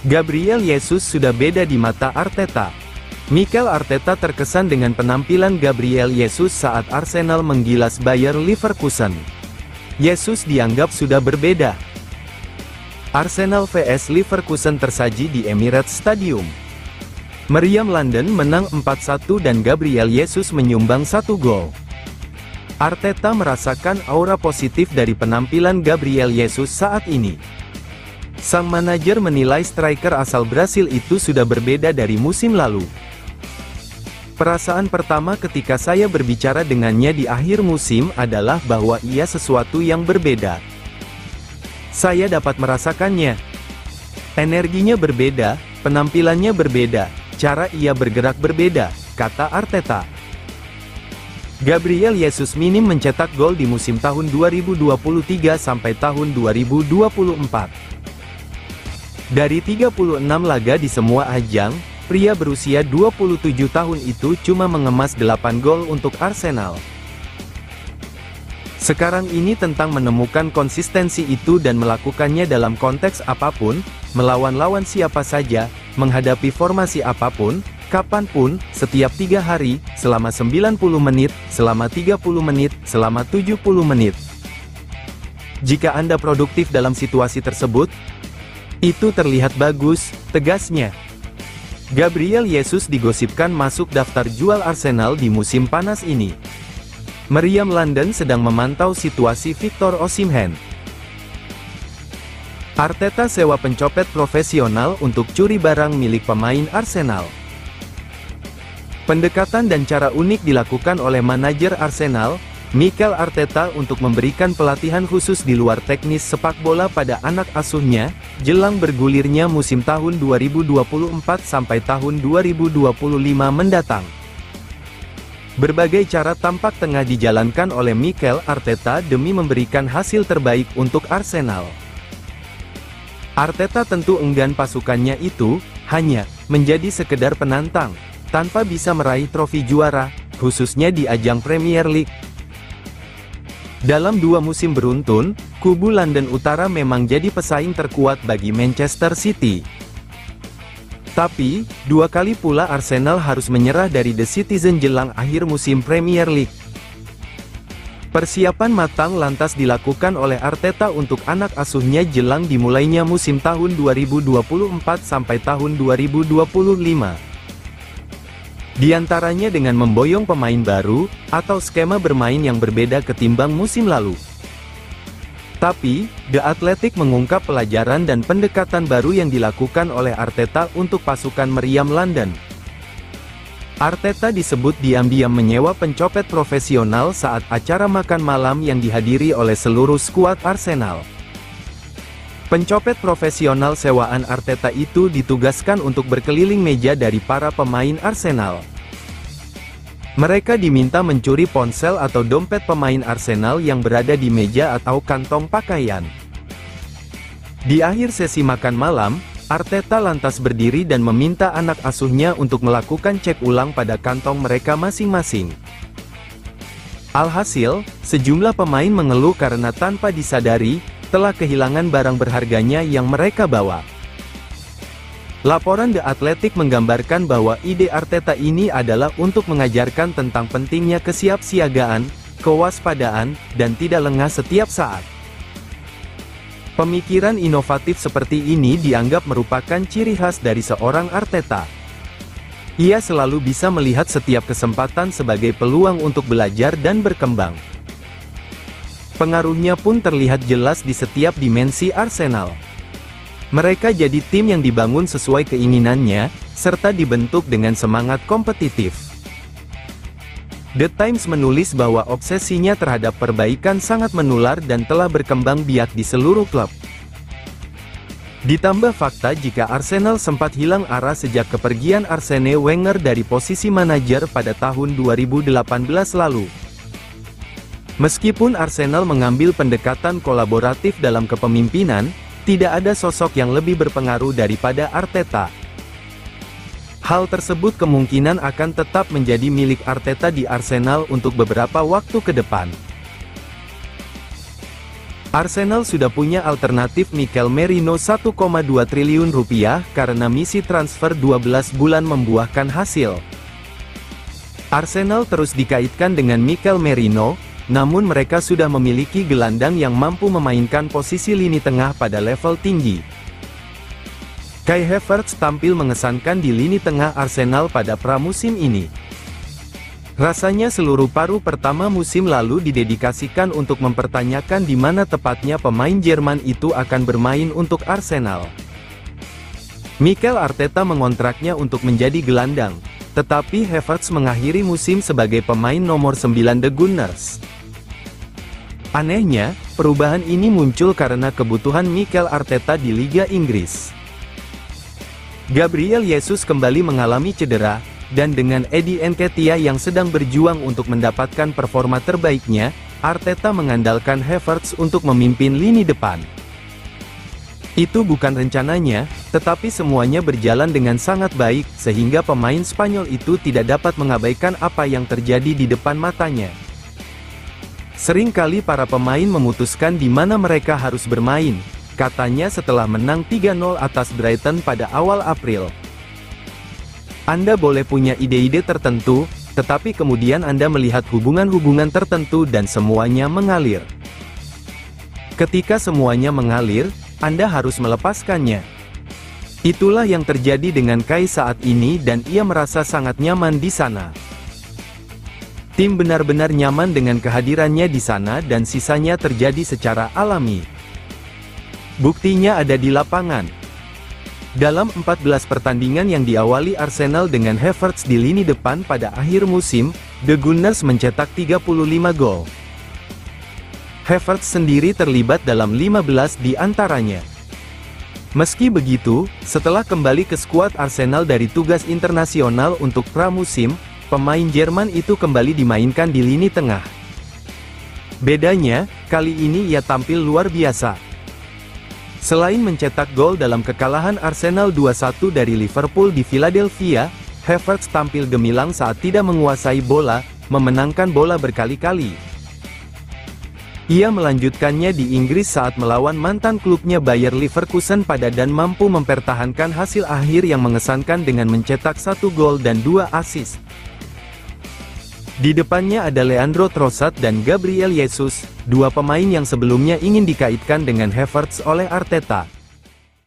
Gabriel Jesus sudah beda di mata Arteta. Mikel Arteta terkesan dengan penampilan Gabriel Jesus saat Arsenal menggilas Bayer Leverkusen. Jesus dianggap sudah berbeda. Arsenal vs Leverkusen tersaji di Emirates Stadium. Meriam London menang 4-1 dan Gabriel Jesus menyumbang 1 gol. Arteta merasakan aura positif dari penampilan Gabriel Jesus saat ini. Sang manajer menilai striker asal Brasil itu sudah berbeda dari musim lalu. Perasaan pertama ketika saya berbicara dengannya di akhir musim adalah bahwa ia sesuatu yang berbeda. Saya dapat merasakannya. Energinya berbeda, penampilannya berbeda, cara ia bergerak berbeda, kata Arteta. Gabriel Jesus minim mencetak gol di musim tahun 2023 sampai tahun 2024. Dari 36 laga di semua ajang, pria berusia 27 tahun itu cuma mengemas 8 gol untuk Arsenal. Sekarang ini tentang menemukan konsistensi itu dan melakukannya dalam konteks apapun, melawan lawan siapa saja, menghadapi formasi apapun, kapanpun, setiap 3 hari, selama 90 menit, selama 30 menit, selama 70 menit. Jika Anda produktif dalam situasi tersebut, itu terlihat bagus, tegasnya. Gabriel Jesus digosipkan masuk daftar jual Arsenal di musim panas ini. Meriam London sedang memantau situasi Victor Osimhen. Arteta sewa pencopet profesional untuk curi barang milik pemain Arsenal. Pendekatan dan cara unik dilakukan oleh manajer Arsenal, Mikel Arteta untuk memberikan pelatihan khusus di luar teknis sepak bola pada anak asuhnya, jelang bergulirnya musim tahun 2024 sampai tahun 2025 mendatang. Berbagai cara tampak tengah dijalankan oleh Mikel Arteta demi memberikan hasil terbaik untuk Arsenal. Arteta tentu enggan pasukannya itu hanya menjadi sekedar penantang, tanpa bisa meraih trofi juara, khususnya di ajang Premier League. Dalam 2 musim beruntun, kubu London Utara memang jadi pesaing terkuat bagi Manchester City. Tapi, 2 kali pula Arsenal harus menyerah dari The Citizen jelang akhir musim Premier League. Persiapan matang lantas dilakukan oleh Arteta untuk anak asuhnya jelang dimulainya musim tahun 2024 sampai tahun 2025. Di antaranya dengan memboyong pemain baru, atau skema bermain yang berbeda ketimbang musim lalu. Tapi, The Athletic mengungkap pelajaran dan pendekatan baru yang dilakukan oleh Arteta untuk pasukan Meriam London. Arteta disebut diam-diam menyewa pencopet profesional saat acara makan malam yang dihadiri oleh seluruh skuad Arsenal. Pencopet profesional sewaan Arteta itu ditugaskan untuk berkeliling meja dari para pemain Arsenal. Mereka diminta mencuri ponsel atau dompet pemain Arsenal yang berada di meja atau kantong pakaian. Di akhir sesi makan malam, Arteta lantas berdiri dan meminta anak asuhnya untuk melakukan cek ulang pada kantong mereka masing-masing. Alhasil, sejumlah pemain mengeluh karena tanpa disadari, telah kehilangan barang berharganya yang mereka bawa. Laporan The Athletic menggambarkan bahwa ide Arteta ini adalah untuk mengajarkan tentang pentingnya kesiapsiagaan, kewaspadaan, dan tidak lengah setiap saat. Pemikiran inovatif seperti ini dianggap merupakan ciri khas dari seorang Arteta. Ia selalu bisa melihat setiap kesempatan sebagai peluang untuk belajar dan berkembang. Pengaruhnya pun terlihat jelas di setiap dimensi Arsenal. Mereka jadi tim yang dibangun sesuai keinginannya, serta dibentuk dengan semangat kompetitif. The Times menulis bahwa obsesinya terhadap perbaikan sangat menular dan telah berkembang biak di seluruh klub. Ditambah fakta jika Arsenal sempat hilang arah sejak kepergian Arsene Wenger dari posisi manajer pada tahun 2018 lalu. Meskipun Arsenal mengambil pendekatan kolaboratif dalam kepemimpinan, tidak ada sosok yang lebih berpengaruh daripada Arteta. Hal tersebut kemungkinan akan tetap menjadi milik Arteta di Arsenal untuk beberapa waktu ke depan. Arsenal sudah punya alternatif Mikel Merino 1,2 triliun rupiah karena misi transfer 12 bulan membuahkan hasil. Arsenal terus dikaitkan dengan Mikel Merino, namun mereka sudah memiliki gelandang yang mampu memainkan posisi lini tengah pada level tinggi. Kai Havertz tampil mengesankan di lini tengah Arsenal pada pramusim ini. Rasanya seluruh paruh pertama musim lalu didedikasikan untuk mempertanyakan di mana tepatnya pemain Jerman itu akan bermain untuk Arsenal. Mikel Arteta mengontraknya untuk menjadi gelandang, tetapi Havertz mengakhiri musim sebagai pemain nomor 9 The Gunners. Anehnya, perubahan ini muncul karena kebutuhan Mikel Arteta di Liga Inggris. Gabriel Jesus kembali mengalami cedera, dan dengan Eddie Nketiah yang sedang berjuang untuk mendapatkan performa terbaiknya, Arteta mengandalkan Havertz untuk memimpin lini depan. Itu bukan rencananya, tetapi semuanya berjalan dengan sangat baik, sehingga pemain Spanyol itu tidak dapat mengabaikan apa yang terjadi di depan matanya. Seringkali para pemain memutuskan di mana mereka harus bermain, katanya setelah menang 3-0 atas Brighton pada awal April. Anda boleh punya ide-ide tertentu, tetapi kemudian Anda melihat hubungan-hubungan tertentu dan semuanya mengalir. Ketika semuanya mengalir, Anda harus melepaskannya. Itulah yang terjadi dengan Kai saat ini dan ia merasa sangat nyaman di sana. Tim benar-benar nyaman dengan kehadirannya di sana dan sisanya terjadi secara alami. Buktinya ada di lapangan. Dalam 14 pertandingan yang diawali Arsenal dengan Havertz di lini depan pada akhir musim, The Gunners mencetak 35 gol. Havertz sendiri terlibat dalam 15 di antaranya. Meski begitu, setelah kembali ke skuad Arsenal dari tugas internasional untuk pramusim, pemain Jerman itu kembali dimainkan di lini tengah. Bedanya, kali ini ia tampil luar biasa. Selain mencetak gol dalam kekalahan Arsenal 2-1 dari Liverpool di Philadelphia, Havertz tampil gemilang saat tidak menguasai bola, memenangkan bola berkali-kali. Ia melanjutkannya di Inggris saat melawan mantan klubnya Bayer Leverkusen dan mampu mempertahankan hasil akhir yang mengesankan dengan mencetak 1 gol dan 2 assist. Di depannya ada Leandro Trossard dan Gabriel Jesus, dua pemain yang sebelumnya ingin dikaitkan dengan Havertz oleh Arteta.